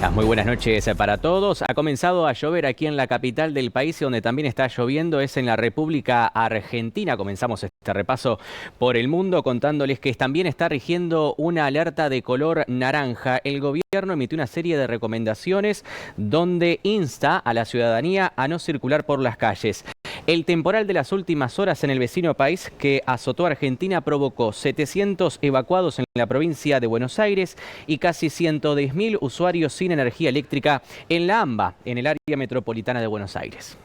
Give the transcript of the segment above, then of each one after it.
Muy buenas noches para todos. Ha comenzado a llover aquí en la capital del país y donde también está lloviendo es en la República Argentina. Comenzamos este repaso por el mundo contándoles que también está rigiendo una alerta de color naranja. El gobierno emitió una serie de recomendaciones donde insta a la ciudadanía a no circular por las calles. El temporal de las últimas horas en el vecino país que azotó a Argentina provocó 700 evacuados en la provincia de Buenos Aires y casi 110.000 usuarios sin energía eléctrica en la AMBA, en el área metropolitana de Buenos Aires.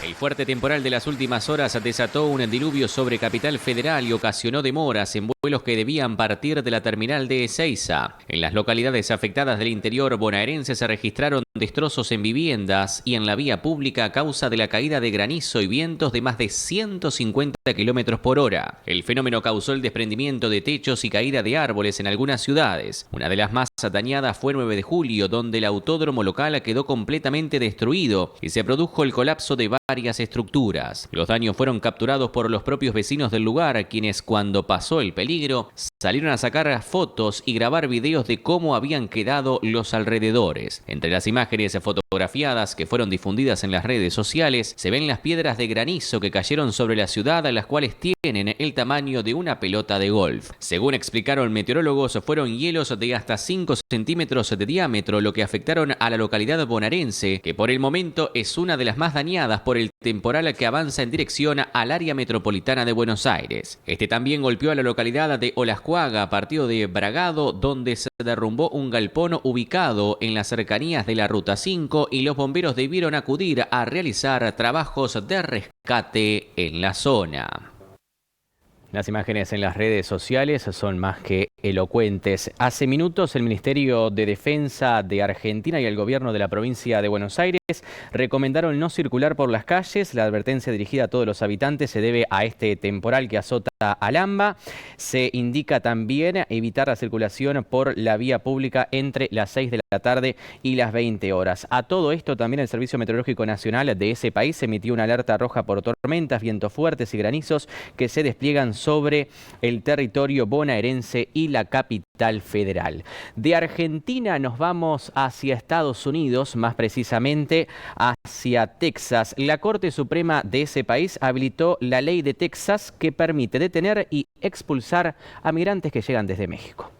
El fuerte temporal de las últimas horas desató un diluvio sobre Capital Federal y ocasionó demoras en vuelos que debían partir de la terminal de Ezeiza. En las localidades afectadas del interior bonaerense se registraron destrozos en viviendas y en la vía pública a causa de la caída de granizo y vientos de más de 150 kilómetros por hora. El fenómeno causó el desprendimiento de techos y caída de árboles en algunas ciudades. Una de las más dañadas fue el 9 de julio, donde el autódromo local quedó completamente destruido y se produjo el colapso de varias estructuras. Los daños fueron capturados por los propios vecinos del lugar, quienes cuando pasó el peligro salieron a sacar fotos y grabar videos de cómo habían quedado los alrededores. Entre las imágenes fotografiadas que fueron difundidas en las redes sociales se ven las piedras de granizo que cayeron sobre la ciudad, las cuales tienen el tamaño de una pelota de golf. Según explicaron meteorólogos, fueron hielos de hasta 5 centímetros de diámetro, lo que afectaron a la localidad bonaerense, que por el momento es una de las más dañadas por el temporal que avanza en dirección al área metropolitana de Buenos Aires. Este también golpeó a la localidad de Olascuaga, partido de Bragado, donde se derrumbó un galpón ubicado en las cercanías de la Ruta 5 y los bomberos debieron acudir a realizar trabajos de rescate en la zona. Las imágenes en las redes sociales son más que elocuentes. Hace minutos el Ministerio de Defensa de Argentina y el gobierno de la provincia de Buenos Aires recomendaron no circular por las calles. La advertencia dirigida a todos los habitantes se debe a este temporal que azota al AMBA. Se indica también evitar la circulación por la vía pública entre las 6 de la tarde y las 20 horas. A todo esto también el Servicio Meteorológico Nacional de ese país emitió una alerta roja por tormentas, vientos fuertes y granizos que se despliegan sobre el territorio bonaerense y la capital federal. De Argentina nos vamos hacia Estados Unidos, más precisamente hacia Texas. La Corte Suprema de ese país habilitó la ley de Texas que permite detener y expulsar a migrantes que llegan desde México.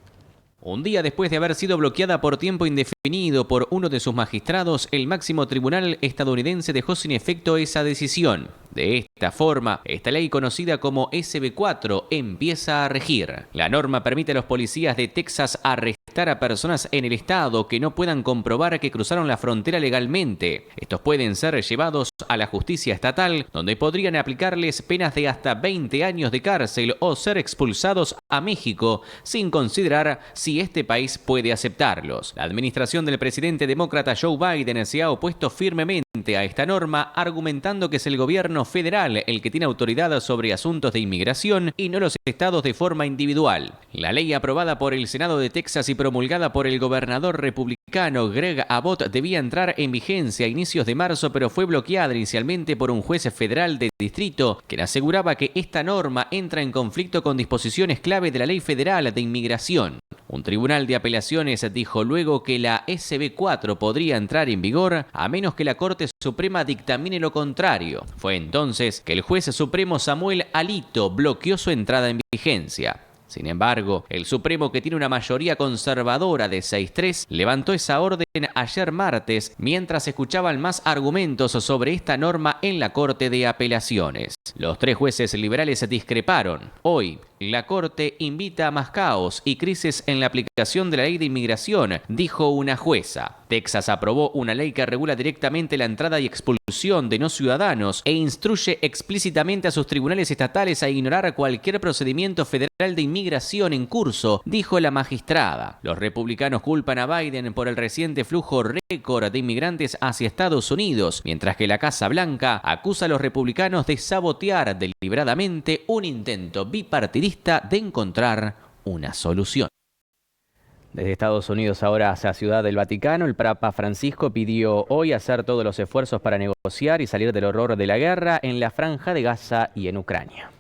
Un día después de haber sido bloqueada por tiempo indefinido por uno de sus magistrados, el máximo tribunal estadounidense dejó sin efecto esa decisión. De esta forma, esta ley conocida como SB4 empieza a regir. La norma permite a los policías de Texas arrestar a personas en el estado que no puedan comprobar que cruzaron la frontera legalmente. Estos pueden ser llevados a la justicia estatal, donde podrían aplicarles penas de hasta 20 años de cárcel o ser expulsados a México sin considerar si este país puede aceptarlos. La administración del presidente demócrata Joe Biden se ha opuesto firmemente a esta norma, argumentando que es el gobierno federal el que tiene autoridad sobre asuntos de inmigración y no los estados de forma individual. La ley aprobada por el Senado de Texas y promulgada por el gobernador republicano Greg Abbott debía entrar en vigencia a inicios de marzo, pero fue bloqueada inicialmente por un juez federal de distrito, quien aseguraba que esta norma entra en conflicto con disposiciones clave de la ley federal de inmigración. Un tribunal de apelaciones dijo luego que la SB4 podría entrar en vigor a menos que la Corte Suprema dictamine lo contrario. Fue entonces que el juez supremo Samuel Alito bloqueó su entrada en vigencia. Sin embargo, el Supremo, que tiene una mayoría conservadora de 6-3, levantó esa orden ayer martes mientras escuchaban más argumentos sobre esta norma en la Corte de Apelaciones. Los 3 jueces liberales discreparon. Hoy, la Corte invita a más caos y crisis en la aplicación de la ley de inmigración, dijo una jueza. Texas aprobó una ley que regula directamente la entrada y expulsión de no ciudadanos e instruye explícitamente a sus tribunales estatales a ignorar cualquier procedimiento federal de inmigración en curso, dijo la magistrada. Los republicanos culpan a Biden por el reciente flujo récord de inmigrantes hacia Estados Unidos, mientras que la Casa Blanca acusa a los republicanos de sabotear deliberadamente un intento bipartidista de encontrar una solución. Desde Estados Unidos ahora hacia Ciudad del Vaticano, el Papa Francisco pidió hoy hacer todos los esfuerzos para negociar y salir del horror de la guerra en la Franja de Gaza y en Ucrania.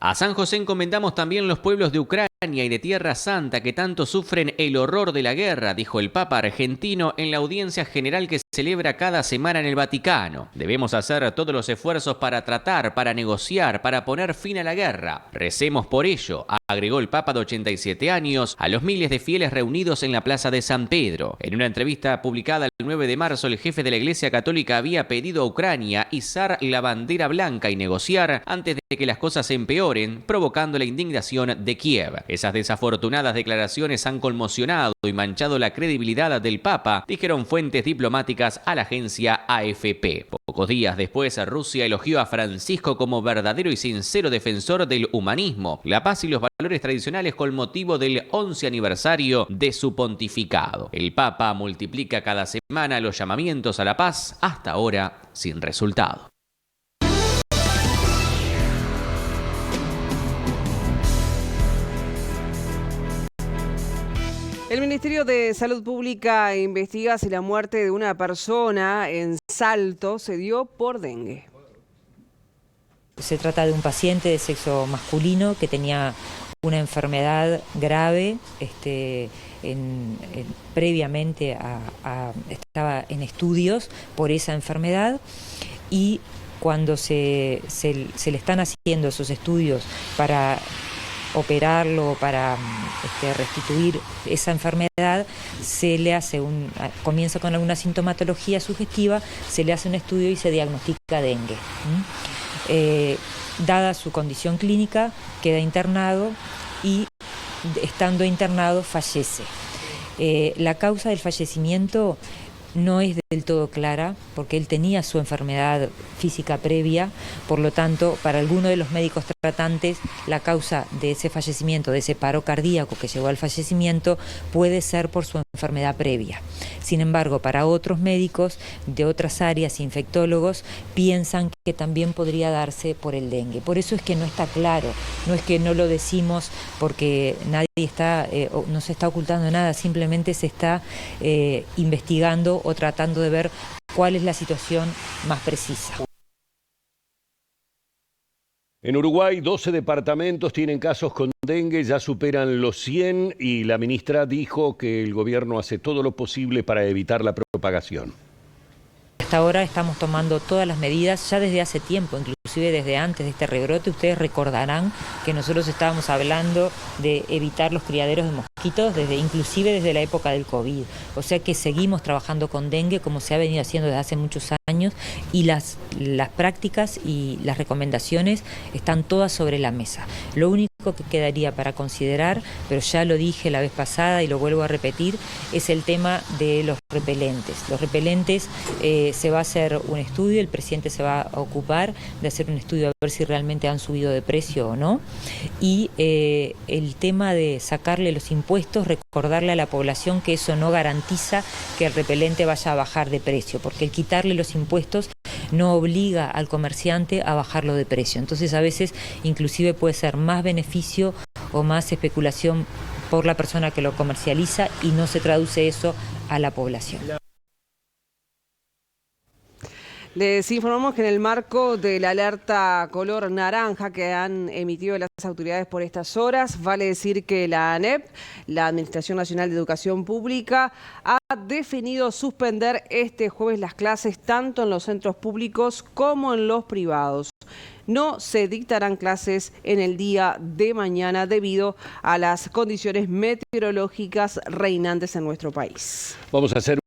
A San José encomendamos también los pueblos de Ucrania y de Tierra Santa que tanto sufren el horror de la guerra, dijo el Papa argentino en la audiencia general que celebra cada semana en el Vaticano. Debemos hacer todos los esfuerzos para tratar, para negociar, para poner fin a la guerra. Recemos por ello, agregó el Papa de 87 años a los miles de fieles reunidos en la Plaza de San Pedro. En una entrevista publicada el 9 de marzo, el jefe de la Iglesia Católica había pedido a Ucrania izar la bandera blanca y negociar antes de que las cosas se empeoren, provocando la indignación de Kiev. Esas desafortunadas declaraciones han conmocionado y manchado la credibilidad del Papa, dijeron fuentes diplomáticas a la agencia AFP. Pocos días después, Rusia elogió a Francisco como verdadero y sincero defensor del humanismo, la paz y los valores tradicionales con motivo del 11 aniversario de su pontificado. El Papa multiplica cada semana los llamamientos a la paz, hasta ahora sin resultado. El Ministerio de Salud Pública investiga si la muerte de una persona en Salto se dio por dengue. Se trata de un paciente de sexo masculino que tenía una enfermedad grave, previamente estaba en estudios por esa enfermedad, y cuando se le están haciendo esos estudios para operarlo, para restituir esa enfermedad, se le hace comienza con alguna sintomatología sugestiva, se le hace un estudio y se diagnostica dengue. Dada su condición clínica, queda internado y, estando internado, fallece. La causa del fallecimiento no es del todo clara, porque él tenía su enfermedad física previa, por lo tanto, para algunos de los médicos tratantes, la causa de ese fallecimiento, de ese paro cardíaco que llevó al fallecimiento, puede ser por su enfermedad previa. Sin embargo, para otros médicos de otras áreas, infectólogos, piensan que también podría darse por el dengue. Por eso es que no está claro, no es que no lo decimos porque nadie no se está ocultando nada, simplemente se está investigando o tratando de ver cuál es la situación más precisa. En Uruguay, 12 departamentos tienen casos con dengue, ya superan los 100 y la ministra dijo que el gobierno hace todo lo posible para evitar la propagación. Hasta ahora estamos tomando todas las medidas, ya desde hace tiempo, inclusive desde antes de este rebrote. Ustedes recordarán que nosotros estábamos hablando de evitar los criaderos de mosquitos, inclusive desde la época del COVID. O sea que seguimos trabajando con dengue como se ha venido haciendo desde hace muchos años, y las prácticas y las recomendaciones están todas sobre la mesa. Lo único que quedaría para considerar, pero ya lo dije la vez pasada y lo vuelvo a repetir, es el tema de los repelentes. Los repelentes se va a hacer un estudio, el presidente se va a ocupar de hacer un estudio a ver si realmente han subido de precio o no. Y el tema de sacarle los impuestos, recordarle a la población que eso no garantiza que el repelente vaya a bajar de precio, porque el quitarle los impuestos no obliga al comerciante a bajarlo de precio. Entonces, a veces inclusive puede ser más beneficio o más especulación por la persona que lo comercializa, y no se traduce eso a la población. Les informamos que en el marco de la alerta color naranja que han emitido las autoridades por estas horas, vale decir que la ANEP, la Administración Nacional de Educación Pública, ha definido suspender este jueves las clases tanto en los centros públicos como en los privados. No se dictarán clases en el día de mañana debido a las condiciones meteorológicas reinantes en nuestro país. Vamos a hacer